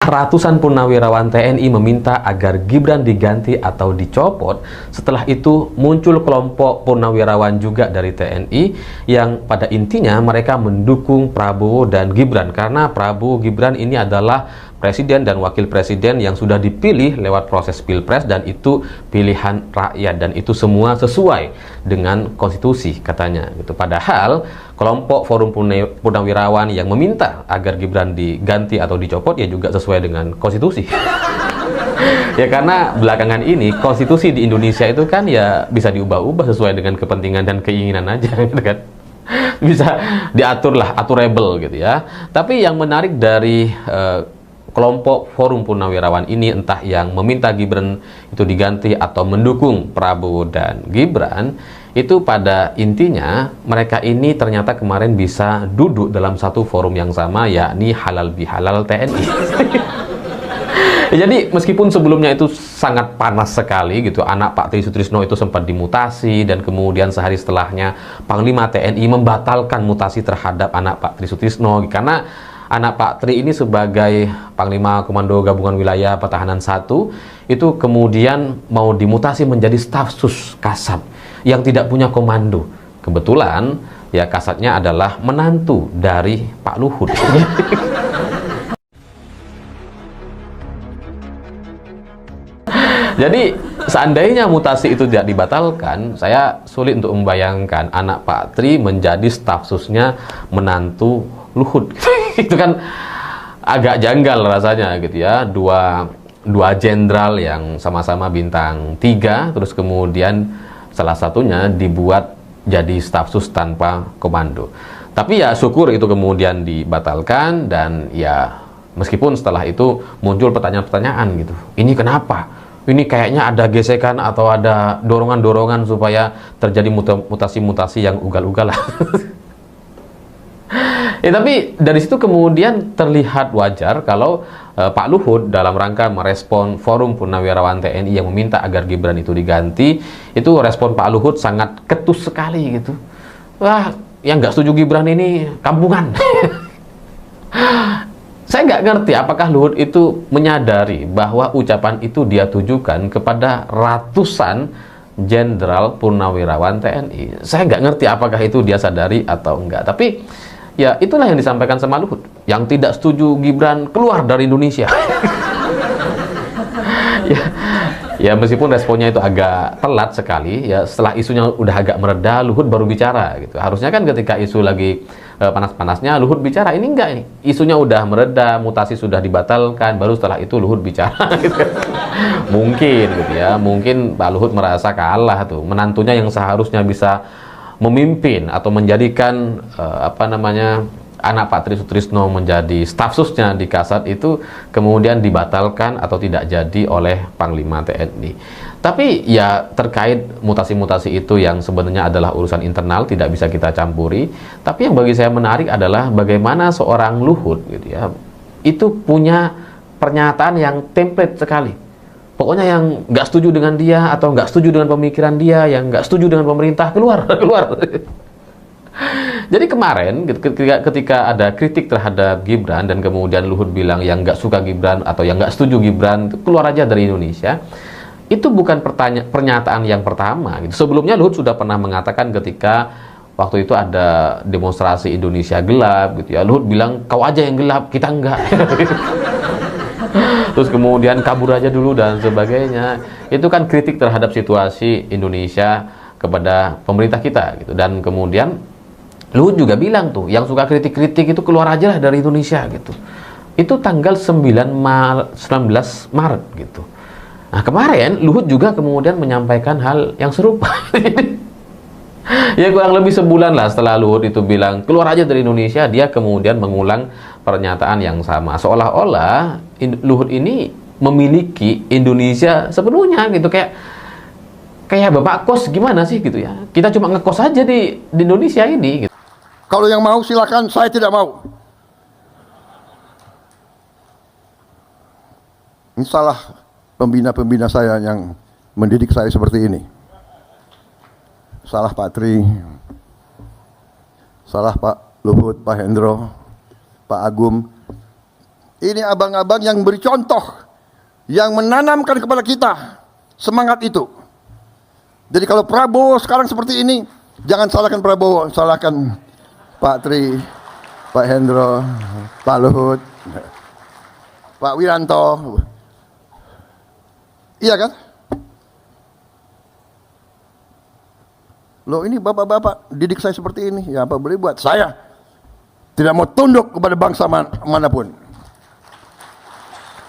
ratusan purnawirawan TNI meminta agar Gibran diganti atau dicopot. Setelah itu muncul kelompok purnawirawan juga dari TNI yang pada intinya mereka mendukung Prabowo dan Gibran, karena Prabowo Gibran ini adalah presiden dan wakil presiden yang sudah dipilih lewat proses pilpres, dan itu pilihan rakyat, dan itu semua sesuai dengan konstitusi katanya gitu. Padahal kelompok forum purnawirawan yang meminta agar Gibran diganti atau dicopot ya juga sesuai dengan konstitusi. Ya karena belakangan ini konstitusi di Indonesia itu kan ya bisa diubah-ubah sesuai dengan kepentingan dan keinginan aja gitu kan. Bisa diatur lah, aturable gitu ya. Tapi yang menarik dari kelompok forum purnawirawan ini, entah yang meminta Gibran itu diganti atau mendukung Prabowo dan Gibran, itu pada intinya mereka ini ternyata kemarin bisa duduk dalam satu forum yang sama, yakni halal bihalal TNI. Jadi meskipun sebelumnya itu sangat panas sekali gitu, anak Pak Tri Sutrisno itu sempat dimutasi, dan kemudian sehari setelahnya Panglima TNI membatalkan mutasi terhadap anak Pak Tri Sutrisno, karena anak Pak Tri ini sebagai Panglima Komando Gabungan Wilayah Pertahanan 1 itu kemudian mau dimutasi menjadi staf sus Kasat yang tidak punya komando. Kebetulan ya Kasatnya adalah menantu dari Pak Luhut. Jadi seandainya mutasi itu tidak dibatalkan, saya sulit untuk membayangkan anak Pak Tri menjadi staf susnya menantu Luhut. Itu kan agak janggal rasanya gitu ya. Dua jenderal yang sama-sama bintang 3, terus kemudian salah satunya dibuat jadi staf sus tanpa komando. Tapi ya syukur itu kemudian dibatalkan, dan ya meskipun setelah itu muncul pertanyaan-pertanyaan gitu. Ini kenapa? Ini kayaknya ada gesekan atau ada dorongan-dorongan supaya terjadi mutasi-mutasi yang ugal-ugalan. Ya, tapi dari situ kemudian terlihat wajar kalau Pak Luhut dalam rangka merespon forum purnawirawan TNI yang meminta agar Gibran itu diganti, itu respon Pak Luhut sangat ketus sekali gitu. Wah, yang nggak setuju Gibran ini kampungan. Saya nggak ngerti apakah Luhut itu menyadari bahwa ucapan itu dia tujukan kepada ratusan jenderal purnawirawan TNI. Saya nggak ngerti apakah itu dia sadari atau enggak. Tapi ya itulah yang disampaikan sama Luhut. Yang tidak setuju Gibran keluar dari Indonesia. Ya meskipun responnya itu agak telat sekali, ya setelah isunya udah agak mereda, Luhut baru bicara gitu. Harusnya kan ketika isu lagi panas-panasnya Luhut bicara, ini enggak, ini isunya udah mereda, mutasi sudah dibatalkan, baru setelah itu Luhut bicara. Gitu. Mungkin gitu ya, mungkin Pak Luhut merasa kalah tuh, menantunya yang seharusnya bisa memimpin atau menjadikan anak Pak Tri Sutrisno menjadi staf susnya di Kasat itu kemudian dibatalkan atau tidak jadi oleh Panglima TNI. Tapi ya terkait mutasi-mutasi itu yang sebenarnya adalah urusan internal, tidak bisa kita campuri. Tapi yang bagi saya menarik adalah bagaimana seorang Luhut gitu ya, itu punya pernyataan yang template sekali. Pokoknya yang nggak setuju dengan dia atau nggak setuju dengan pemikiran dia, yang nggak setuju dengan pemerintah, keluar. Jadi kemarin ketika ada kritik terhadap Gibran dan kemudian Luhut bilang yang nggak suka Gibran atau yang nggak setuju Gibran keluar aja dari Indonesia, itu bukan pernyataan yang pertama gitu. Sebelumnya Luhut sudah pernah mengatakan ketika waktu itu ada demonstrasi Indonesia gelap gitu ya, Luhut bilang kau aja yang gelap, kita enggak. Terus kemudian kabur aja dulu dan sebagainya. Itu kan kritik terhadap situasi Indonesia kepada pemerintah kita gitu. Dan kemudian Luhut juga bilang tuh, yang suka kritik-kritik itu keluar aja lah dari Indonesia gitu. Itu tanggal 19 Maret gitu. Nah kemarin Luhut juga kemudian menyampaikan hal yang serupa. Ya kurang lebih sebulan lah setelah Luhut itu bilang keluar aja dari Indonesia, dia kemudian mengulang pernyataan yang sama. Seolah-olah Luhut ini memiliki Indonesia sepenuhnya gitu, kayak bapak kos gimana sih gitu ya. Kita cuma ngekos aja di Indonesia ini gitu. Kalau yang mau silakan, saya tidak mau. Ini salah pembina-pembina saya yang mendidik saya seperti ini. Salah Pak Tri, salah Pak Luhut, Pak Hendro, Pak Agum, Ini abang-abang yang beri contoh, yang menanamkan kepada kita semangat itu. Jadi kalau Prabowo sekarang seperti ini, jangan salahkan Prabowo, salahkan Pak Tri, Pak Hendro, Pak Luhut, Pak Wiranto. Iya kan? Loh, ini bapak-bapak didik saya seperti ini, ya apa boleh buat. Saya tidak mau tunduk kepada bangsa manapun.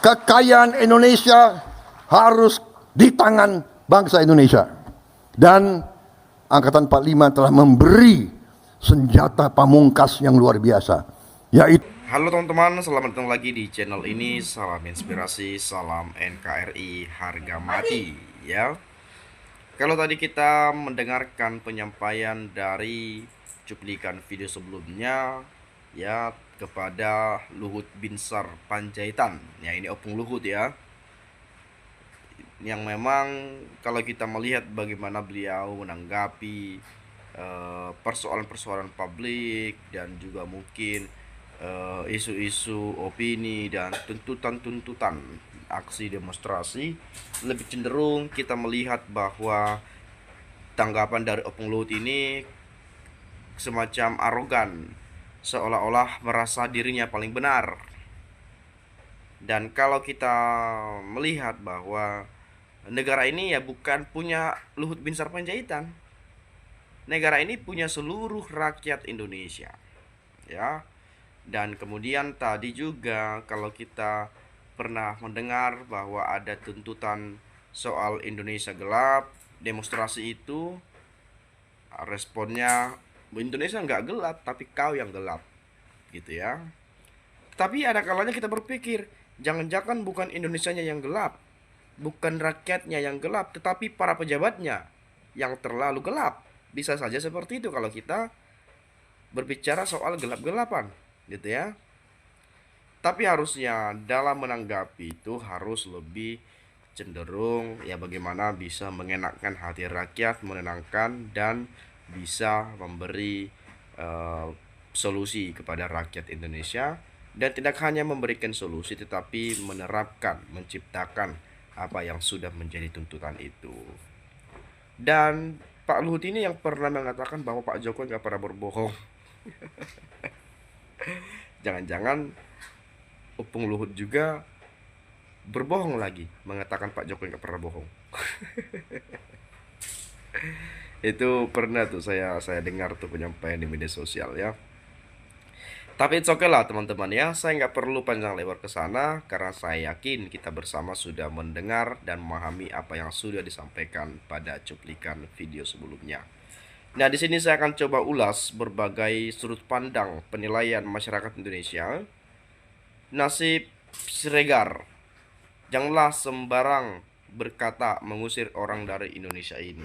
Kekayaan Indonesia harus di tangan bangsa Indonesia. Dan Angkatan 45 telah memberi senjata pamungkas yang luar biasa, yaitu... Halo teman-teman, selamat datang lagi di channel ini. Salam inspirasi, salam NKRI harga mati ya. Kalau tadi kita mendengarkan penyampaian dari cuplikan video sebelumnya ya, kepada Luhut Binsar Panjaitan, ya ini Opung Luhut ya, yang memang kalau kita melihat bagaimana beliau menanggapi persoalan-persoalan publik dan juga mungkin isu-isu opini dan tuntutan-tuntutan aksi demonstrasi, lebih cenderung kita melihat bahwa tanggapan dari Opung Luhut ini semacam arogan, seolah-olah merasa dirinya paling benar. Dan kalau kita melihat bahwa negara ini ya bukan punya Luhut Binsar Panjaitan, negara ini punya seluruh rakyat Indonesia ya. Dan kemudian tadi juga kalau kita pernah mendengar bahwa ada tuntutan soal Indonesia gelap, demonstrasi itu responnya, Indonesia nggak gelap tapi kau yang gelap gitu ya. Tapi ada kalanya kita berpikir, jangan-jangan bukan Indonesianya yang gelap, bukan rakyatnya yang gelap, tetapi para pejabatnya yang terlalu gelap. Bisa saja seperti itu kalau kita berbicara soal gelap-gelapan gitu ya. Tapi harusnya dalam menanggapi itu harus lebih cenderung ya bagaimana bisa mengenakkan hati rakyat, menenangkan dan bisa memberi solusi kepada rakyat Indonesia, dan tidak hanya memberikan solusi tetapi menerapkan, menciptakan apa yang sudah menjadi tuntutan itu. Dan Pak Luhut ini yang pernah mengatakan bahwa Pak Jokowi nggak pernah berbohong. Jangan-jangan Opung Luhut juga berbohong lagi, mengatakan Pak Jokowi nggak pernah bohong. Itu pernah tuh saya dengar tuh penyampaian di media sosial ya. Tapi it's okay lah teman-teman ya, saya nggak perlu panjang lebar ke sana karena saya yakin kita bersama sudah mendengar dan memahami apa yang sudah disampaikan pada cuplikan video sebelumnya. Nah, di sini saya akan coba ulas berbagai sudut pandang penilaian masyarakat Indonesia. Nasib Siregar, janganlah sembarang berkata mengusir orang dari Indonesia ini.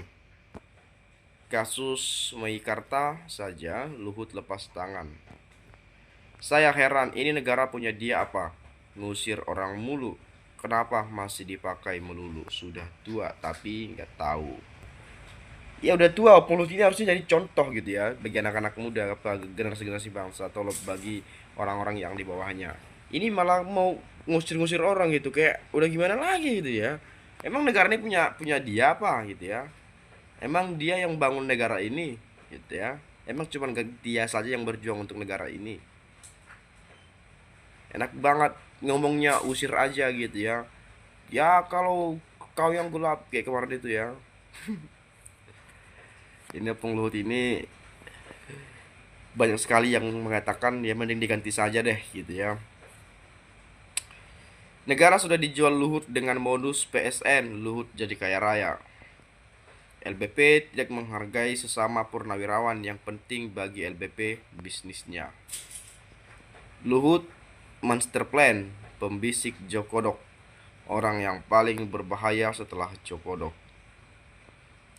Kasus Meikarta saja Luhut lepas tangan. Saya heran, ini negara punya dia apa? Ngusir orang mulu. Kenapa masih dipakai melulu? Sudah tua tapi nggak tahu. Ya udah tua, Opung Luhut ini harusnya jadi contoh gitu ya bagi anak-anak muda, generasi-generasi bangsa atau bagi orang-orang yang di bawahnya. Ini malah mau ngusir-ngusir orang gitu, kayak udah gimana lagi gitu ya. Emang negara ini punya dia apa gitu ya? Emang dia yang bangun negara ini gitu ya? Emang cuma dia saja yang berjuang untuk negara ini? Enak banget ngomongnya usir aja gitu ya. Ya kalau kau yang gelap kayak kemarin itu ya. Ini Opung Luhut ini banyak sekali yang mengatakan ya mending diganti saja deh gitu ya. Negara sudah dijual Luhut dengan modus PSN, Luhut jadi kaya raya. LBP tidak menghargai sesama purnawirawan, yang penting bagi LBP bisnisnya. Luhut master plan, pembisik Jokodok, orang yang paling berbahaya setelah Jokodok.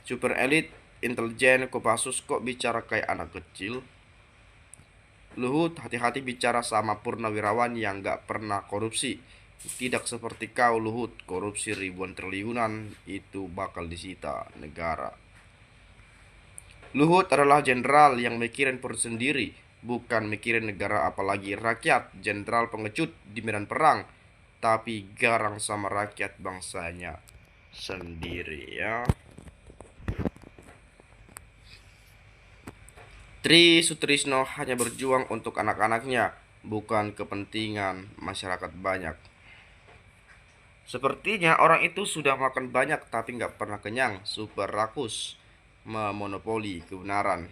Super elit, intelijen, Kopassus kok bicara kayak anak kecil. Luhut, hati-hati bicara sama purnawirawan yang gak pernah korupsi. Tidak seperti kau Luhut, korupsi ribuan triliunan itu bakal disita negara. Luhut adalah jenderal yang mikirin perut sendiri, bukan mikirin negara apalagi rakyat, jenderal pengecut di medan perang, tapi garang sama rakyat bangsanya sendiri ya. Tri Sutrisno hanya berjuang untuk anak-anaknya, bukan kepentingan masyarakat banyak. Sepertinya orang itu sudah makan banyak tapi nggak pernah kenyang, super rakus, memonopoli kebenaran.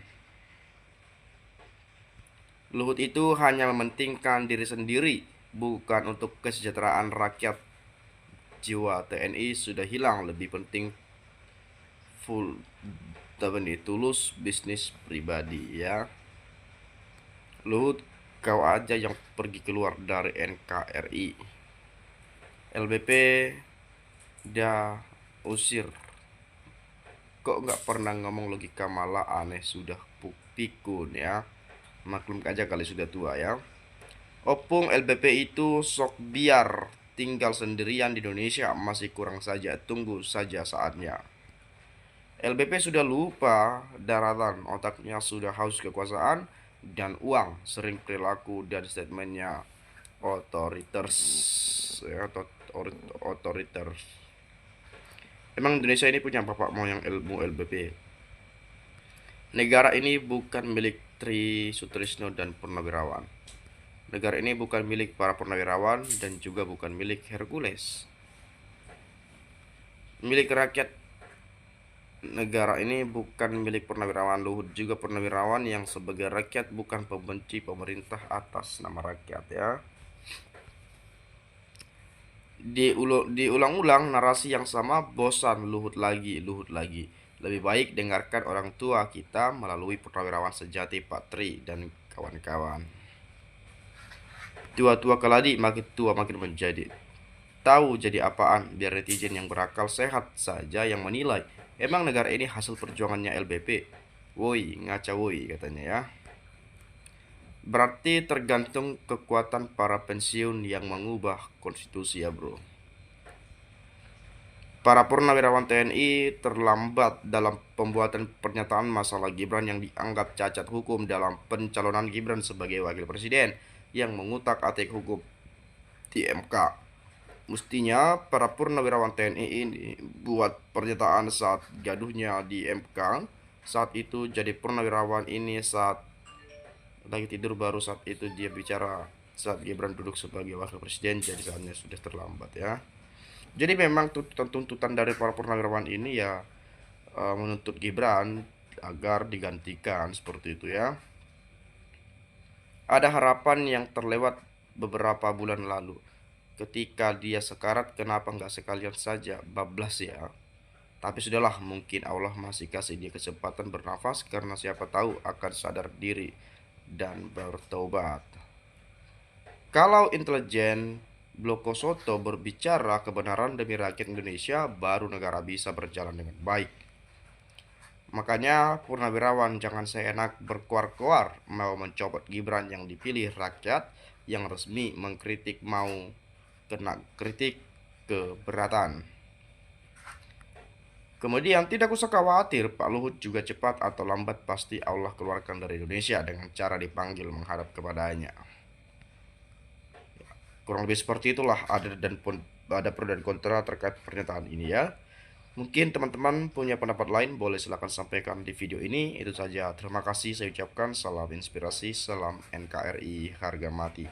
Luhut itu hanya mementingkan diri sendiri, bukan untuk kesejahteraan rakyat. Jiwa TNI sudah hilang, lebih penting full tulus bisnis pribadi ya. Luhut, kau aja yang pergi keluar dari NKRI. LBP dia usir. Kok nggak pernah ngomong logika, malah aneh, sudah pikun ya. Maklum aja kali sudah tua ya. Opung LBP itu sok biar tinggal sendirian di Indonesia, masih kurang saja, tunggu saja saatnya. LBP sudah lupa daratan, otaknya sudah haus kekuasaan dan uang, sering perilaku dan statementnya otoriters ya, otoriter. Emang Indonesia ini punya bapak moyang ilmu LBP. Negara ini bukan milik Tri Sutrisno dan Purnawirawan. Negara ini bukan milik para purnawirawan dan juga bukan milik Hercules. Milik rakyat. Negara ini bukan milik purnawirawan. Luhut juga purnawirawan yang sebagai rakyat, bukan pembenci pemerintah atas nama rakyat ya. Diulang-ulang narasi yang sama, bosan, Luhut lagi. Lebih baik dengarkan orang tua kita melalui purnawirawan sejati Pak Tri dan kawan-kawan. Tua-tua keladi, makin tua makin menjadi. Tahu jadi apaan, biar netizen yang berakal sehat saja yang menilai. Emang negara ini hasil perjuangannya LBP? Woi, ngaca woi katanya ya. Berarti tergantung kekuatan para pensiun yang mengubah konstitusi ya bro. Para purnawirawan TNI terlambat dalam pembuatan pernyataan masalah Gibran yang dianggap cacat hukum dalam pencalonan Gibran sebagai wakil presiden yang mengutak-atik hukum di MK. Mestinya para purnawirawan TNI ini buat pernyataan saat gaduhnya di MK. Saat itu jadi purnawirawan ini saat lagi tidur, baru saat itu dia bicara saat Gibran duduk sebagai wakil presiden, jadi saatnya sudah terlambat ya. Jadi memang tuntutan dari para purnawirawan ini ya menuntut Gibran agar digantikan seperti itu ya. Ada harapan yang terlewat beberapa bulan lalu. Ketika dia sekarat, kenapa nggak sekalian saja bablas ya. Tapi sudahlah, mungkin Allah masih kasih dia kesempatan bernafas, karena siapa tahu akan sadar diri dan bertobat. Kalau intelijen Bloko Soto berbicara kebenaran demi rakyat Indonesia, baru negara bisa berjalan dengan baik. Makanya purnawirawan jangan seenak berkuar-kuar mau mencopot Gibran yang dipilih rakyat, yang resmi mengkritik mau kena kritik keberatan. Kemudian tidak usah khawatir, Pak Luhut juga cepat atau lambat pasti Allah keluarkan dari Indonesia dengan cara dipanggil menghadap kepadanya. Kurang lebih seperti itulah, ada pro dan kontra terkait pernyataan ini ya. Mungkin teman-teman punya pendapat lain, boleh silahkan sampaikan di video ini. Itu saja, terima kasih saya ucapkan, salam inspirasi, salam NKRI harga mati.